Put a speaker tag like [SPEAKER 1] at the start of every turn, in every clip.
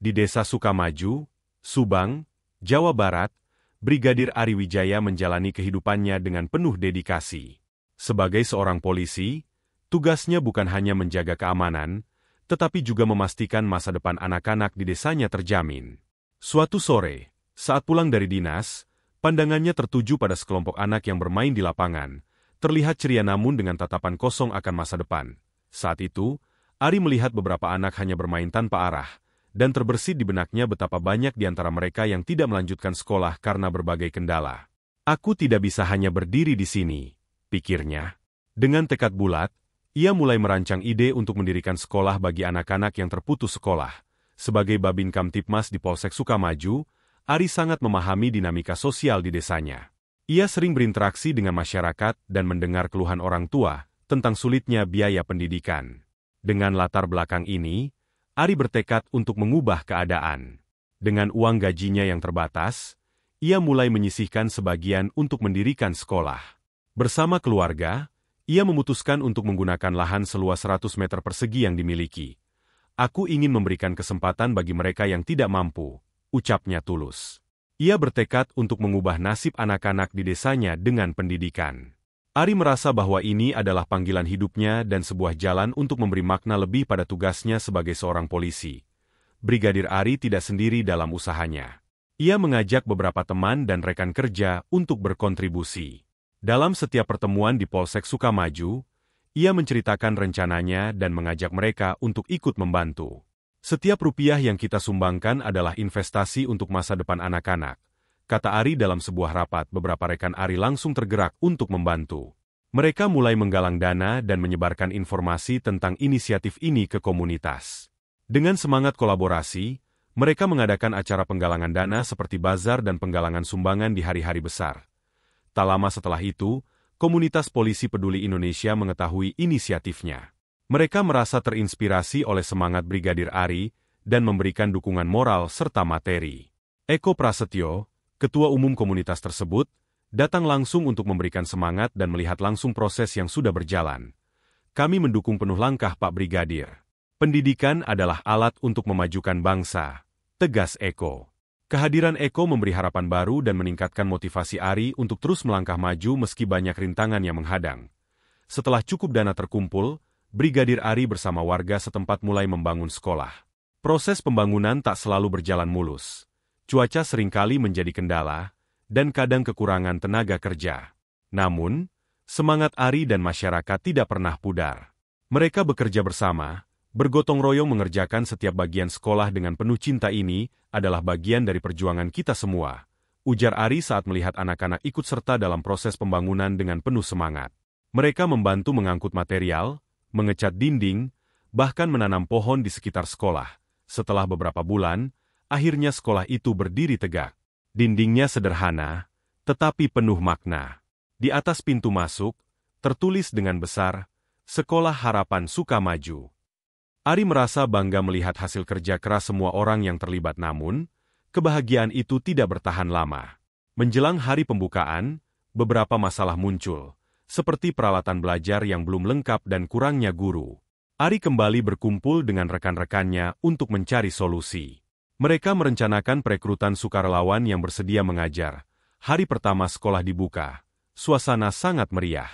[SPEAKER 1] Di Desa Sukamaju, Subang, Jawa Barat, Brigadir Ari Wijaya menjalani kehidupannya dengan penuh dedikasi. Sebagai seorang polisi, tugasnya bukan hanya menjaga keamanan, tetapi juga memastikan masa depan anak-anak di desanya terjamin. Suatu sore, saat pulang dari dinas, pandangannya tertuju pada sekelompok anak yang bermain di lapangan, terlihat ceria namun dengan tatapan kosong akan masa depan. Saat itu, Ari melihat beberapa anak hanya bermain tanpa arah, dan terbersit di benaknya betapa banyak di antara mereka yang tidak melanjutkan sekolah karena berbagai kendala. Aku tidak bisa hanya berdiri di sini, pikirnya. Dengan tekad bulat, ia mulai merancang ide untuk mendirikan sekolah bagi anak-anak yang terputus sekolah. Sebagai Babin Kamtipmas di Polsek Sukamaju, Ari sangat memahami dinamika sosial di desanya. Ia sering berinteraksi dengan masyarakat dan mendengar keluhan orang tua tentang sulitnya biaya pendidikan. Dengan latar belakang ini, Ari bertekad untuk mengubah keadaan. Dengan uang gajinya yang terbatas, ia mulai menyisihkan sebagian untuk mendirikan sekolah. Bersama keluarga, ia memutuskan untuk menggunakan lahan seluas 100 meter persegi yang dimiliki. Aku ingin memberikan kesempatan bagi mereka yang tidak mampu, ucapnya tulus. Ia bertekad untuk mengubah nasib anak-anak di desanya dengan pendidikan. Ari merasa bahwa ini adalah panggilan hidupnya dan sebuah jalan untuk memberi makna lebih pada tugasnya sebagai seorang polisi. Brigadir Ari tidak sendiri dalam usahanya. Ia mengajak beberapa teman dan rekan kerja untuk berkontribusi. Dalam setiap pertemuan di Polsek Sukamaju, ia menceritakan rencananya dan mengajak mereka untuk ikut membantu. Setiap rupiah yang kita sumbangkan adalah investasi untuk masa depan anak-anak, kata Ari dalam sebuah rapat. Beberapa rekan Ari langsung tergerak untuk membantu. Mereka mulai menggalang dana dan menyebarkan informasi tentang inisiatif ini ke komunitas. Dengan semangat kolaborasi, mereka mengadakan acara penggalangan dana seperti bazar dan penggalangan sumbangan di hari-hari besar. Tak lama setelah itu, komunitas polisi peduli Indonesia mengetahui inisiatifnya. Mereka merasa terinspirasi oleh semangat Brigadir Ari dan memberikan dukungan moral serta materi. Eko Prasetyo, ketua umum komunitas tersebut, datang langsung untuk memberikan semangat dan melihat langsung proses yang sudah berjalan. Kami mendukung penuh langkah Pak Brigadir. Pendidikan adalah alat untuk memajukan bangsa, tegas Eko. Kehadiran Eko memberi harapan baru dan meningkatkan motivasi Ari untuk terus melangkah maju meski banyak rintangan yang menghadang. Setelah cukup dana terkumpul, Brigadir Ari bersama warga setempat mulai membangun sekolah. Proses pembangunan tak selalu berjalan mulus. Cuaca seringkali menjadi kendala, dan kadang kekurangan tenaga kerja. Namun, semangat Ari dan masyarakat tidak pernah pudar. Mereka bekerja bersama, bergotong royong mengerjakan setiap bagian sekolah dengan penuh cinta. Ini adalah bagian dari perjuangan kita semua, ujar Ari saat melihat anak-anak ikut serta dalam proses pembangunan dengan penuh semangat. Mereka membantu mengangkut material, mengecat dinding, bahkan menanam pohon di sekitar sekolah. Setelah beberapa bulan, akhirnya sekolah itu berdiri tegak. Dindingnya sederhana, tetapi penuh makna. Di atas pintu masuk, tertulis dengan besar, Sekolah Harapan Sukamaju. Ari merasa bangga melihat hasil kerja keras semua orang yang terlibat, namun, kebahagiaan itu tidak bertahan lama. Menjelang hari pembukaan, beberapa masalah muncul, seperti peralatan belajar yang belum lengkap dan kurangnya guru. Ari kembali berkumpul dengan rekan-rekannya untuk mencari solusi. Mereka merencanakan perekrutan sukarelawan yang bersedia mengajar. Hari pertama sekolah dibuka, suasana sangat meriah.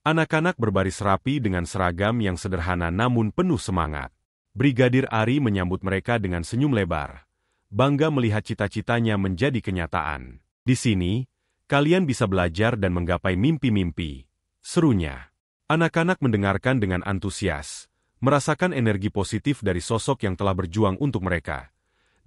[SPEAKER 1] Anak-anak berbaris rapi dengan seragam yang sederhana namun penuh semangat. Brigadir Ari menyambut mereka dengan senyum lebar. Bangga melihat cita-citanya menjadi kenyataan. Di sini, kalian bisa belajar dan menggapai mimpi-mimpi, serunya. Anak-anak mendengarkan dengan antusias, merasakan energi positif dari sosok yang telah berjuang untuk mereka.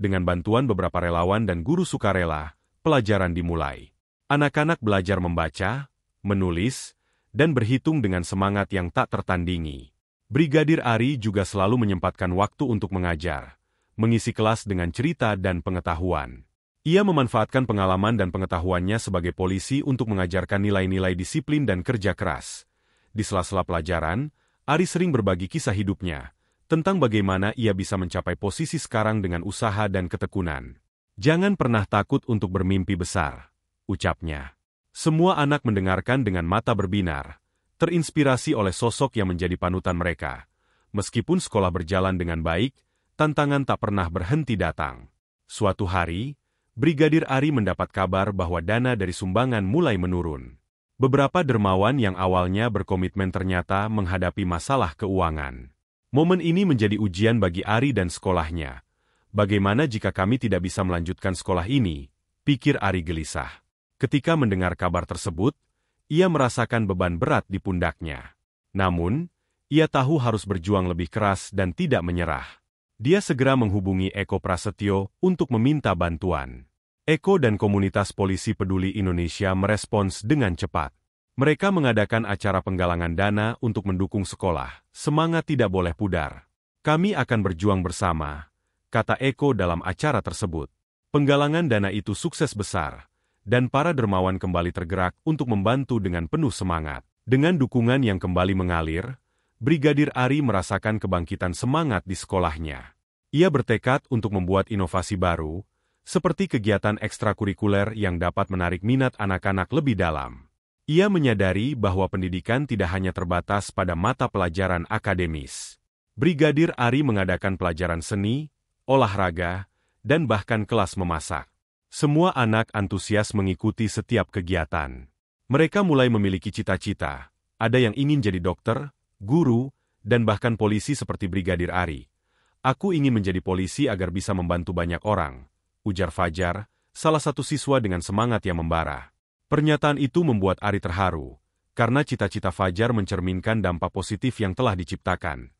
[SPEAKER 1] Dengan bantuan beberapa relawan dan guru sukarela, pelajaran dimulai. Anak-anak belajar membaca, menulis, dan berhitung dengan semangat yang tak tertandingi. Brigadir Ari juga selalu menyempatkan waktu untuk mengajar, mengisi kelas dengan cerita dan pengetahuan. Ia memanfaatkan pengalaman dan pengetahuannya sebagai polisi untuk mengajarkan nilai-nilai disiplin dan kerja keras. Di sela-sela pelajaran, Ari sering berbagi kisah hidupnya, tentang bagaimana ia bisa mencapai posisi sekarang dengan usaha dan ketekunan. Jangan pernah takut untuk bermimpi besar, ucapnya. Semua anak mendengarkan dengan mata berbinar, terinspirasi oleh sosok yang menjadi panutan mereka. Meskipun sekolah berjalan dengan baik, tantangan tak pernah berhenti datang. Suatu hari, Brigadir Ari mendapat kabar bahwa dana dari sumbangan mulai menurun. Beberapa dermawan yang awalnya berkomitmen ternyata menghadapi masalah keuangan. Momen ini menjadi ujian bagi Ari dan sekolahnya. Bagaimana jika kami tidak bisa melanjutkan sekolah ini? Pikir Ari gelisah. Ketika mendengar kabar tersebut, ia merasakan beban berat di pundaknya. Namun, ia tahu harus berjuang lebih keras dan tidak menyerah. Dia segera menghubungi Eko Prasetyo untuk meminta bantuan. Eko dan komunitas polisi peduli Indonesia merespons dengan cepat. Mereka mengadakan acara penggalangan dana untuk mendukung sekolah. Semangat tidak boleh pudar. Kami akan berjuang bersama, kata Eko dalam acara tersebut. Penggalangan dana itu sukses besar, dan para dermawan kembali tergerak untuk membantu dengan penuh semangat. Dengan dukungan yang kembali mengalir, Brigadir Ari merasakan kebangkitan semangat di sekolahnya. Ia bertekad untuk membuat inovasi baru, seperti kegiatan ekstrakurikuler yang dapat menarik minat anak-anak lebih dalam. Ia menyadari bahwa pendidikan tidak hanya terbatas pada mata pelajaran akademis. Brigadir Ari mengadakan pelajaran seni, olahraga, dan bahkan kelas memasak. Semua anak antusias mengikuti setiap kegiatan. Mereka mulai memiliki cita-cita. Ada yang ingin jadi dokter, guru, dan bahkan polisi seperti Brigadir Ari. Aku ingin menjadi polisi agar bisa membantu banyak orang, ujar Fajar, salah satu siswa dengan semangat yang membara. Pernyataan itu membuat Ari terharu, karena cita-cita Fajar mencerminkan dampak positif yang telah diciptakan.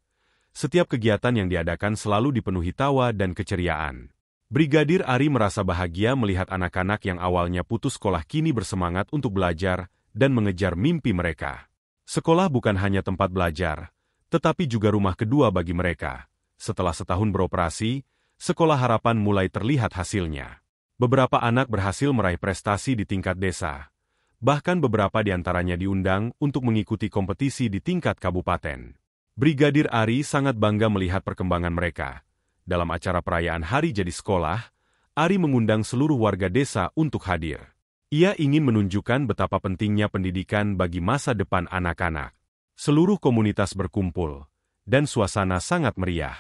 [SPEAKER 1] Setiap kegiatan yang diadakan selalu dipenuhi tawa dan keceriaan. Brigadir Ari merasa bahagia melihat anak-anak yang awalnya putus sekolah kini bersemangat untuk belajar dan mengejar mimpi mereka. Sekolah bukan hanya tempat belajar, tetapi juga rumah kedua bagi mereka. Setelah setahun beroperasi, Sekolah Harapan mulai terlihat hasilnya. Beberapa anak berhasil meraih prestasi di tingkat desa. Bahkan beberapa di antaranya diundang untuk mengikuti kompetisi di tingkat kabupaten. Brigadir Ari sangat bangga melihat perkembangan mereka. Dalam acara perayaan Hari Jadi Sekolah, Ari mengundang seluruh warga desa untuk hadir. Ia ingin menunjukkan betapa pentingnya pendidikan bagi masa depan anak-anak. Seluruh komunitas berkumpul, dan suasana sangat meriah.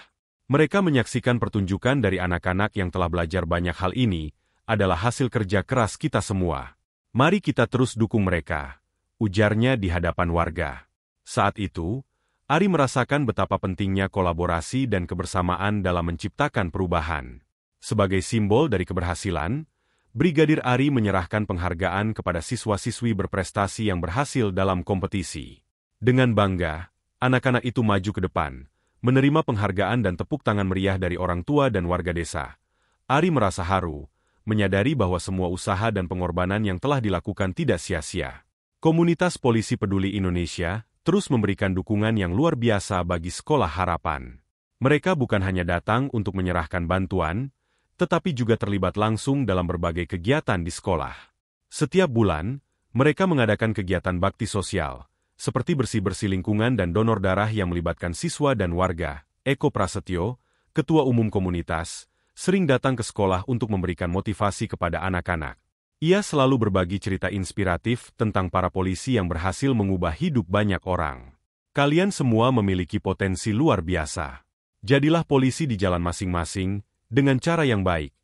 [SPEAKER 1] Mereka menyaksikan pertunjukan dari anak-anak yang telah belajar banyak hal ini, adalah hasil kerja keras kita semua. Mari kita terus dukung mereka, ujarnya di hadapan warga. Saat itu, Ari merasakan betapa pentingnya kolaborasi dan kebersamaan dalam menciptakan perubahan. Sebagai simbol dari keberhasilan, Brigadir Ari menyerahkan penghargaan kepada siswa-siswi berprestasi yang berhasil dalam kompetisi. Dengan bangga, anak-anak itu maju ke depan, menerima penghargaan dan tepuk tangan meriah dari orang tua dan warga desa. Ari merasa haru, menyadari bahwa semua usaha dan pengorbanan yang telah dilakukan tidak sia-sia. Komunitas Polisi Peduli Indonesia terus memberikan dukungan yang luar biasa bagi Sekolah Harapan. Mereka bukan hanya datang untuk menyerahkan bantuan, tetapi juga terlibat langsung dalam berbagai kegiatan di sekolah. Setiap bulan, mereka mengadakan kegiatan bakti sosial, seperti bersih-bersih lingkungan dan donor darah yang melibatkan siswa dan warga. Eko Prasetyo, Ketua Umum Komunitas, sering datang ke sekolah untuk memberikan motivasi kepada anak-anak. Ia selalu berbagi cerita inspiratif tentang para polisi yang berhasil mengubah hidup banyak orang. Kalian semua memiliki potensi luar biasa. Jadilah polisi di jalan masing-masing, dengan cara yang baik.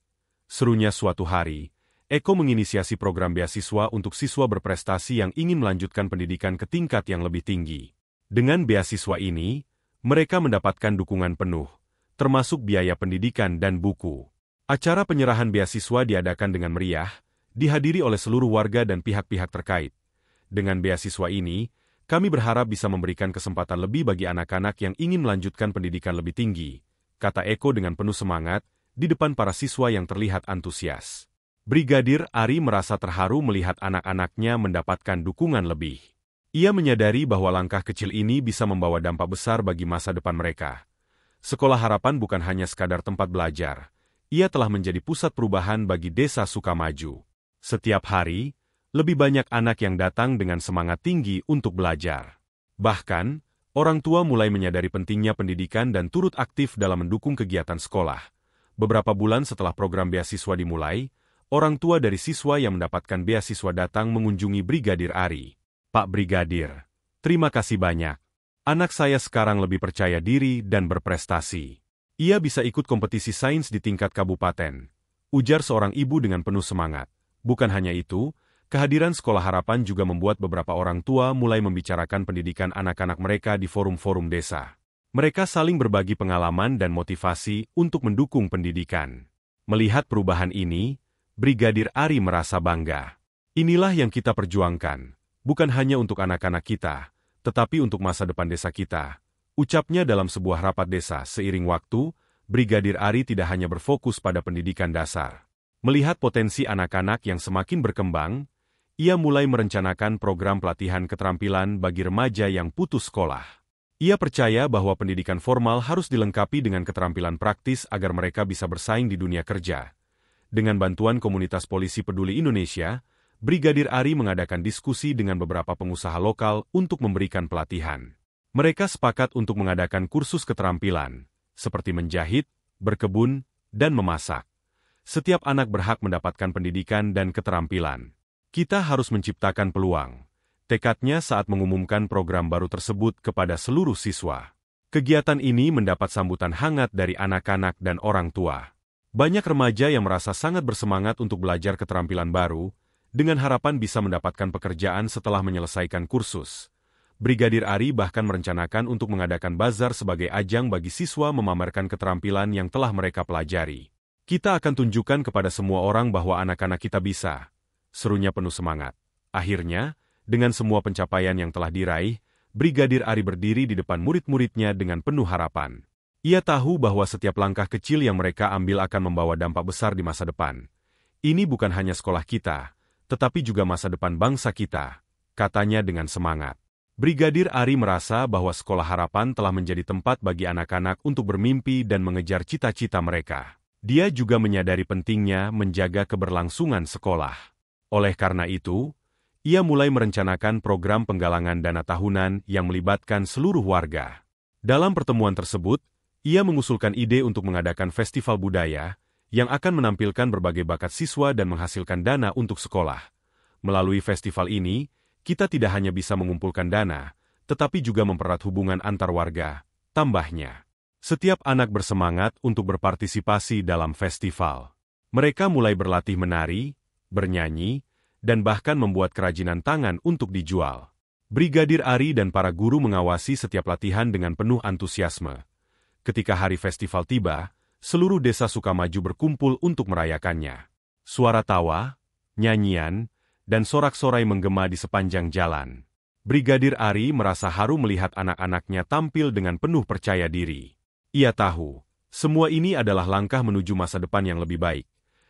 [SPEAKER 1] Serunya suatu hari, Eko menginisiasi program beasiswa untuk siswa berprestasi yang ingin melanjutkan pendidikan ke tingkat yang lebih tinggi. Dengan beasiswa ini, mereka mendapatkan dukungan penuh, termasuk biaya pendidikan dan buku. Acara penyerahan beasiswa diadakan dengan meriah, dihadiri oleh seluruh warga dan pihak-pihak terkait. Dengan beasiswa ini, kami berharap bisa memberikan kesempatan lebih bagi anak-anak yang ingin melanjutkan pendidikan lebih tinggi, kata Eko dengan penuh semangat, di depan para siswa yang terlihat antusias. Brigadir Ari merasa terharu melihat anak-anaknya mendapatkan dukungan lebih. Ia menyadari bahwa langkah kecil ini bisa membawa dampak besar bagi masa depan mereka. Sekolah Harapan bukan hanya sekadar tempat belajar, ia telah menjadi pusat perubahan bagi desa Sukamaju. Setiap hari, lebih banyak anak yang datang dengan semangat tinggi untuk belajar. Bahkan, orang tua mulai menyadari pentingnya pendidikan dan turut aktif dalam mendukung kegiatan sekolah. Beberapa bulan setelah program beasiswa dimulai, orang tua dari siswa yang mendapatkan beasiswa datang mengunjungi Brigadir Ari. Pak Brigadir, terima kasih banyak. Anak saya sekarang lebih percaya diri dan berprestasi. Ia bisa ikut kompetisi sains di tingkat kabupaten, ujar seorang ibu dengan penuh semangat. Bukan hanya itu, kehadiran Sekolah Harapan juga membuat beberapa orang tua mulai membicarakan pendidikan anak-anak mereka di forum-forum desa. Mereka saling berbagi pengalaman dan motivasi untuk mendukung pendidikan. Melihat perubahan ini, Brigadir Ari merasa bangga. Inilah yang kita perjuangkan, bukan hanya untuk anak-anak kita, tetapi untuk masa depan desa kita, ucapnya dalam sebuah rapat desa. Seiring waktu, Brigadir Ari tidak hanya berfokus pada pendidikan dasar. Melihat potensi anak-anak yang semakin berkembang, ia mulai merencanakan program pelatihan keterampilan bagi remaja yang putus sekolah. Ia percaya bahwa pendidikan formal harus dilengkapi dengan keterampilan praktis agar mereka bisa bersaing di dunia kerja. Dengan bantuan komunitas polisi peduli Indonesia, Brigadir Ari mengadakan diskusi dengan beberapa pengusaha lokal untuk memberikan pelatihan. Mereka sepakat untuk mengadakan kursus keterampilan, seperti menjahit, berkebun, dan memasak. Setiap anak berhak mendapatkan pendidikan dan keterampilan. Kita harus menciptakan peluang. Tekadnya saat mengumumkan program baru tersebut kepada seluruh siswa. Kegiatan ini mendapat sambutan hangat dari anak-anak dan orang tua. Banyak remaja yang merasa sangat bersemangat untuk belajar keterampilan baru, dengan harapan bisa mendapatkan pekerjaan setelah menyelesaikan kursus. Brigadir Ari bahkan merencanakan untuk mengadakan bazar sebagai ajang bagi siswa memamerkan keterampilan yang telah mereka pelajari. Kita akan tunjukkan kepada semua orang bahwa anak-anak kita bisa, serunya penuh semangat. Akhirnya, dengan semua pencapaian yang telah diraih, Brigadir Ari berdiri di depan murid-muridnya dengan penuh harapan. Ia tahu bahwa setiap langkah kecil yang mereka ambil akan membawa dampak besar di masa depan. Ini bukan hanya sekolah kita, tetapi juga masa depan bangsa kita, katanya dengan semangat. Brigadir Ari merasa bahwa Sekolah Harapan telah menjadi tempat bagi anak-anak untuk bermimpi dan mengejar cita-cita mereka. Dia juga menyadari pentingnya menjaga keberlangsungan sekolah. Oleh karena itu, ia mulai merencanakan program penggalangan dana tahunan yang melibatkan seluruh warga. Dalam pertemuan tersebut, ia mengusulkan ide untuk mengadakan festival budaya yang akan menampilkan berbagai bakat siswa dan menghasilkan dana untuk sekolah. Melalui festival ini, kita tidak hanya bisa mengumpulkan dana, tetapi juga mempererat hubungan antar warga, tambahnya. Setiap anak bersemangat untuk berpartisipasi dalam festival. Mereka mulai berlatih menari, bernyanyi, dan bahkan membuat kerajinan tangan untuk dijual. Brigadir Ari dan para guru mengawasi setiap latihan dengan penuh antusiasme. Ketika hari festival tiba, seluruh desa Sukamaju berkumpul untuk merayakannya. Suara tawa, nyanyian, dan sorak-sorai menggema di sepanjang jalan. Brigadir Ari merasa haru melihat anak-anaknya tampil dengan penuh percaya diri. Ia tahu, semua ini adalah langkah menuju masa depan yang lebih baik.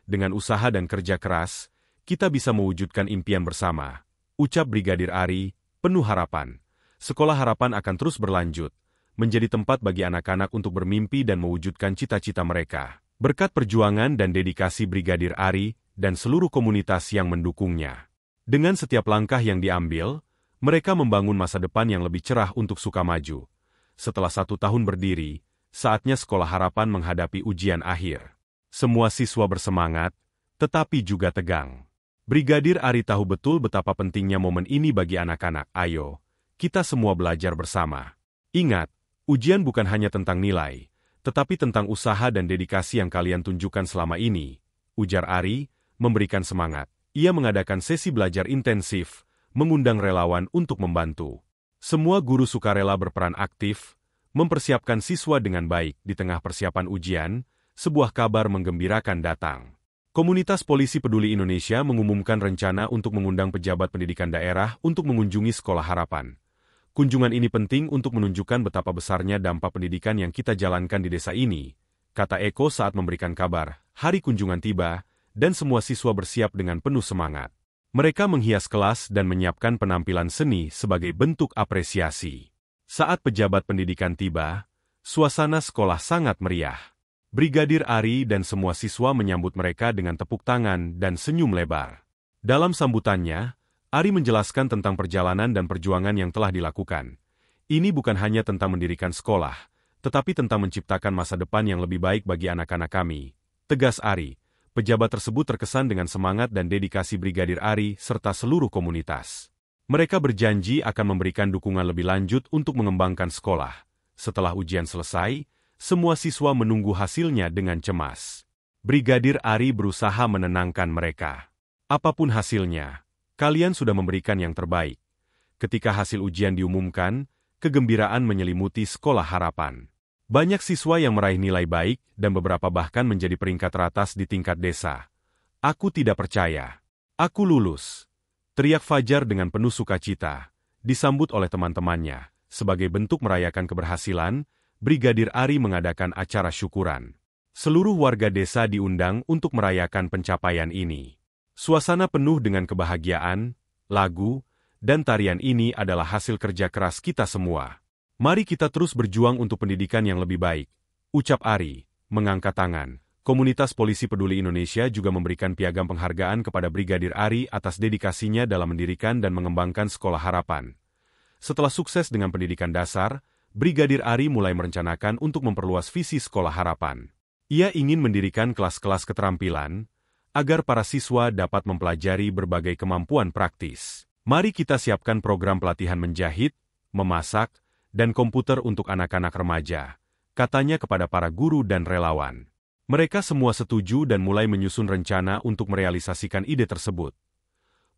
[SPEAKER 1] Dengan usaha dan kerja keras, kita bisa mewujudkan impian bersama, ucap Brigadir Ari, penuh harapan. Sekolah Harapan akan terus berlanjut, menjadi tempat bagi anak-anak untuk bermimpi dan mewujudkan cita-cita mereka. Berkat perjuangan dan dedikasi Brigadir Ari dan seluruh komunitas yang mendukungnya. Dengan setiap langkah yang diambil, mereka membangun masa depan yang lebih cerah untuk Sukamaju. Setelah 1 tahun berdiri, saatnya Sekolah Harapan menghadapi ujian akhir. Semua siswa bersemangat, tetapi juga tegang. Brigadir Ari tahu betul betapa pentingnya momen ini bagi anak-anak. Ayo, kita semua belajar bersama. Ingat, ujian bukan hanya tentang nilai, tetapi tentang usaha dan dedikasi yang kalian tunjukkan selama ini, ujar Ari, memberikan semangat. Ia mengadakan sesi belajar intensif, mengundang relawan untuk membantu. Semua guru sukarela berperan aktif, mempersiapkan siswa dengan baik. Di tengah persiapan ujian, sebuah kabar menggembirakan datang. Komunitas Polisi Peduli Indonesia mengumumkan rencana untuk mengundang pejabat pendidikan daerah untuk mengunjungi Sekolah Harapan. Kunjungan ini penting untuk menunjukkan betapa besarnya dampak pendidikan yang kita jalankan di desa ini, kata Eko saat memberikan kabar. Hari kunjungan tiba, dan semua siswa bersiap dengan penuh semangat. Mereka menghias kelas dan menyiapkan penampilan seni sebagai bentuk apresiasi. Saat pejabat pendidikan tiba, suasana sekolah sangat meriah. Brigadir Ari dan semua siswa menyambut mereka dengan tepuk tangan dan senyum lebar. Dalam sambutannya, Ari menjelaskan tentang perjalanan dan perjuangan yang telah dilakukan. Ini bukan hanya tentang mendirikan sekolah, tetapi tentang menciptakan masa depan yang lebih baik bagi anak-anak kami, tegas Ari. Pejabat tersebut terkesan dengan semangat dan dedikasi Brigadir Ari serta seluruh komunitas. Mereka berjanji akan memberikan dukungan lebih lanjut untuk mengembangkan sekolah. Setelah ujian selesai, semua siswa menunggu hasilnya dengan cemas. Brigadir Ari berusaha menenangkan mereka. Apapun hasilnya, kalian sudah memberikan yang terbaik. Ketika hasil ujian diumumkan, kegembiraan menyelimuti Sekolah Harapan. Banyak siswa yang meraih nilai baik dan beberapa bahkan menjadi peringkat teratas di tingkat desa. Aku tidak percaya. Aku lulus. Teriak Fajar dengan penuh sukacita, disambut oleh teman-temannya. Sebagai bentuk merayakan keberhasilan, Brigadir Ari mengadakan acara syukuran. Seluruh warga desa diundang untuk merayakan pencapaian ini. Suasana penuh dengan kebahagiaan, lagu, dan tarian ini adalah hasil kerja keras kita semua. Mari kita terus berjuang untuk pendidikan yang lebih baik, ucap Ari, mengangkat tangan. Komunitas Polisi Peduli Indonesia juga memberikan piagam penghargaan kepada Brigadir Ari atas dedikasinya dalam mendirikan dan mengembangkan Sekolah Harapan. Setelah sukses dengan pendidikan dasar, Brigadir Ari mulai merencanakan untuk memperluas visi Sekolah Harapan. Ia ingin mendirikan kelas-kelas keterampilan, agar para siswa dapat mempelajari berbagai kemampuan praktis. Mari kita siapkan program pelatihan menjahit, memasak, dan komputer untuk anak-anak remaja, katanya kepada para guru dan relawan. Mereka semua setuju dan mulai menyusun rencana untuk merealisasikan ide tersebut.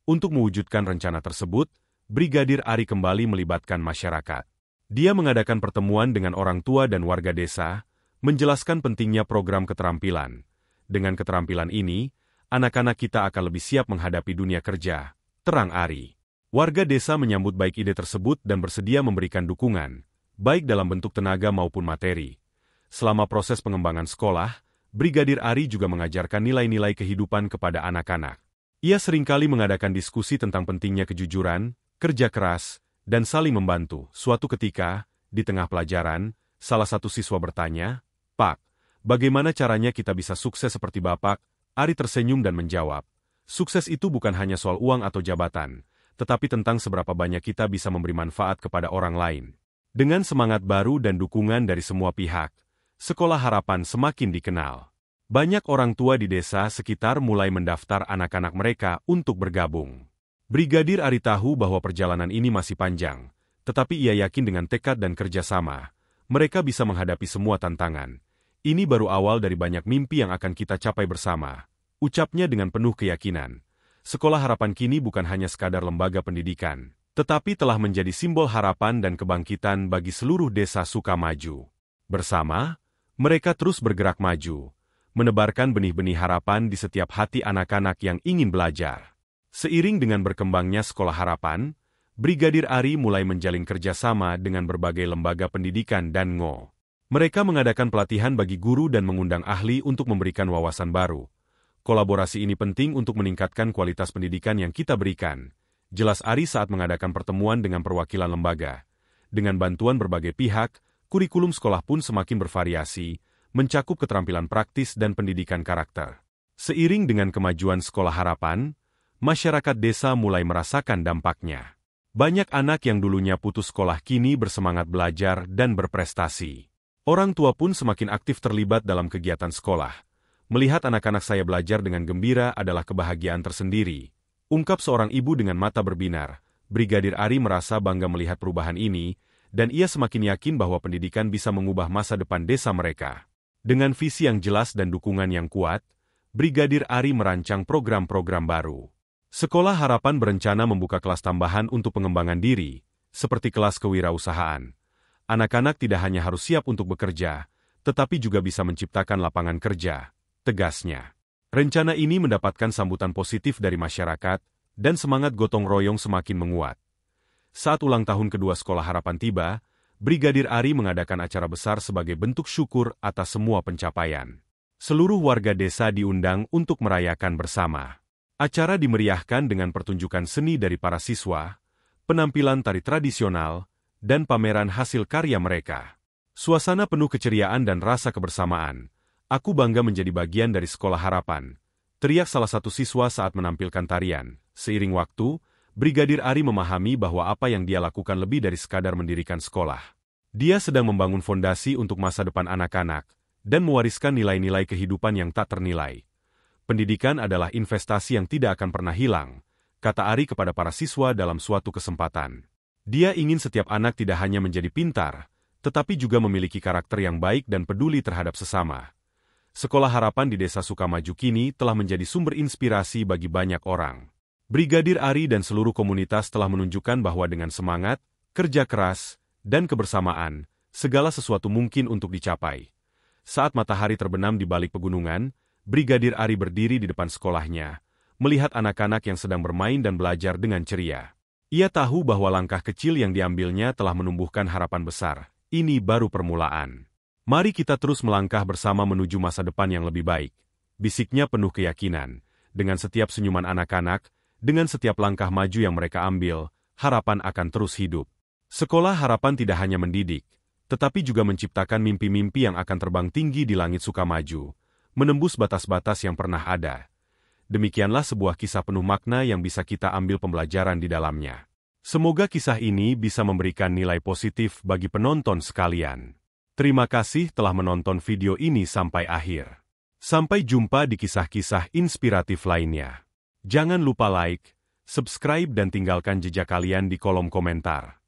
[SPEAKER 1] Untuk mewujudkan rencana tersebut, Brigadir Ari kembali melibatkan masyarakat. Dia mengadakan pertemuan dengan orang tua dan warga desa, menjelaskan pentingnya program keterampilan. Dengan keterampilan ini, anak-anak kita akan lebih siap menghadapi dunia kerja, terang Ari. Warga desa menyambut baik ide tersebut dan bersedia memberikan dukungan, baik dalam bentuk tenaga maupun materi. Selama proses pengembangan sekolah, Brigadir Ari juga mengajarkan nilai-nilai kehidupan kepada anak-anak. Ia seringkali mengadakan diskusi tentang pentingnya kejujuran, kerja keras, dan saling membantu. Suatu ketika, di tengah pelajaran, salah satu siswa bertanya, "Pak, bagaimana caranya kita bisa sukses seperti Bapak?" Ari tersenyum dan menjawab, "Sukses itu bukan hanya soal uang atau jabatan, tetapi tentang seberapa banyak kita bisa memberi manfaat kepada orang lain." Dengan semangat baru dan dukungan dari semua pihak, Sekolah Harapan semakin dikenal. Banyak orang tua di desa sekitar mulai mendaftar anak-anak mereka untuk bergabung. Brigadir Ari tahu bahwa perjalanan ini masih panjang, tetapi ia yakin dengan tekad dan kerjasama, mereka bisa menghadapi semua tantangan. Ini baru awal dari banyak mimpi yang akan kita capai bersama, ucapnya dengan penuh keyakinan. Sekolah Harapan kini bukan hanya sekadar lembaga pendidikan, tetapi telah menjadi simbol harapan dan kebangkitan bagi seluruh desa Sukamaju. Bersama, mereka terus bergerak maju, menebarkan benih-benih harapan di setiap hati anak-anak yang ingin belajar. Seiring dengan berkembangnya Sekolah Harapan, Brigadir Ari mulai menjalin kerjasama dengan berbagai lembaga pendidikan dan NGO. Mereka mengadakan pelatihan bagi guru dan mengundang ahli untuk memberikan wawasan baru. Kolaborasi ini penting untuk meningkatkan kualitas pendidikan yang kita berikan, jelas Ari saat mengadakan pertemuan dengan perwakilan lembaga. Dengan bantuan berbagai pihak, kurikulum sekolah pun semakin bervariasi, mencakup keterampilan praktis dan pendidikan karakter. Seiring dengan kemajuan Sekolah Harapan, masyarakat desa mulai merasakan dampaknya. Banyak anak yang dulunya putus sekolah kini bersemangat belajar dan berprestasi. Orang tua pun semakin aktif terlibat dalam kegiatan sekolah. Melihat anak-anak saya belajar dengan gembira adalah kebahagiaan tersendiri, ungkap seorang ibu dengan mata berbinar. Brigadir Ari merasa bangga melihat perubahan ini, dan ia semakin yakin bahwa pendidikan bisa mengubah masa depan desa mereka. Dengan visi yang jelas dan dukungan yang kuat, Brigadir Ari merancang program-program baru. Sekolah Harapan berencana membuka kelas tambahan untuk pengembangan diri, seperti kelas kewirausahaan. Anak-anak tidak hanya harus siap untuk bekerja, tetapi juga bisa menciptakan lapangan kerja, tegasnya. Rencana ini mendapatkan sambutan positif dari masyarakat, dan semangat gotong royong semakin menguat. Saat ulang tahun kedua Sekolah Harapan tiba, Brigadir Ari mengadakan acara besar sebagai bentuk syukur atas semua pencapaian. Seluruh warga desa diundang untuk merayakan bersama. Acara dimeriahkan dengan pertunjukan seni dari para siswa, penampilan tari tradisional, dan pameran hasil karya mereka. Suasana penuh keceriaan dan rasa kebersamaan. "Aku bangga menjadi bagian dari Sekolah Harapan," teriak salah satu siswa saat menampilkan tarian. Seiring waktu, Brigadir Ari memahami bahwa apa yang dia lakukan lebih dari sekadar mendirikan sekolah. Dia sedang membangun fondasi untuk masa depan anak-anak, dan mewariskan nilai-nilai kehidupan yang tak ternilai. Pendidikan adalah investasi yang tidak akan pernah hilang, kata Ari kepada para siswa dalam suatu kesempatan. Dia ingin setiap anak tidak hanya menjadi pintar, tetapi juga memiliki karakter yang baik dan peduli terhadap sesama. Sekolah Harapan di Desa Sukamaju kini telah menjadi sumber inspirasi bagi banyak orang. Brigadir Ari dan seluruh komunitas telah menunjukkan bahwa dengan semangat, kerja keras, dan kebersamaan, segala sesuatu mungkin untuk dicapai. Saat matahari terbenam di balik pegunungan, Brigadir Ari berdiri di depan sekolahnya, melihat anak-anak yang sedang bermain dan belajar dengan ceria. Ia tahu bahwa langkah kecil yang diambilnya telah menumbuhkan harapan besar. Ini baru permulaan. Mari kita terus melangkah bersama menuju masa depan yang lebih baik. Bisiknya penuh keyakinan. Dengan setiap senyuman anak-anak, dengan setiap langkah maju yang mereka ambil, harapan akan terus hidup. Sekolah Harapan tidak hanya mendidik, tetapi juga menciptakan mimpi-mimpi yang akan terbang tinggi di langit Sukamaju, menembus batas-batas yang pernah ada. Demikianlah sebuah kisah penuh makna yang bisa kita ambil pembelajaran di dalamnya. Semoga kisah ini bisa memberikan nilai positif bagi penonton sekalian. Terima kasih telah menonton video ini sampai akhir. Sampai jumpa di kisah-kisah inspiratif lainnya. Jangan lupa like, subscribe dan tinggalkan jejak kalian di kolom komentar.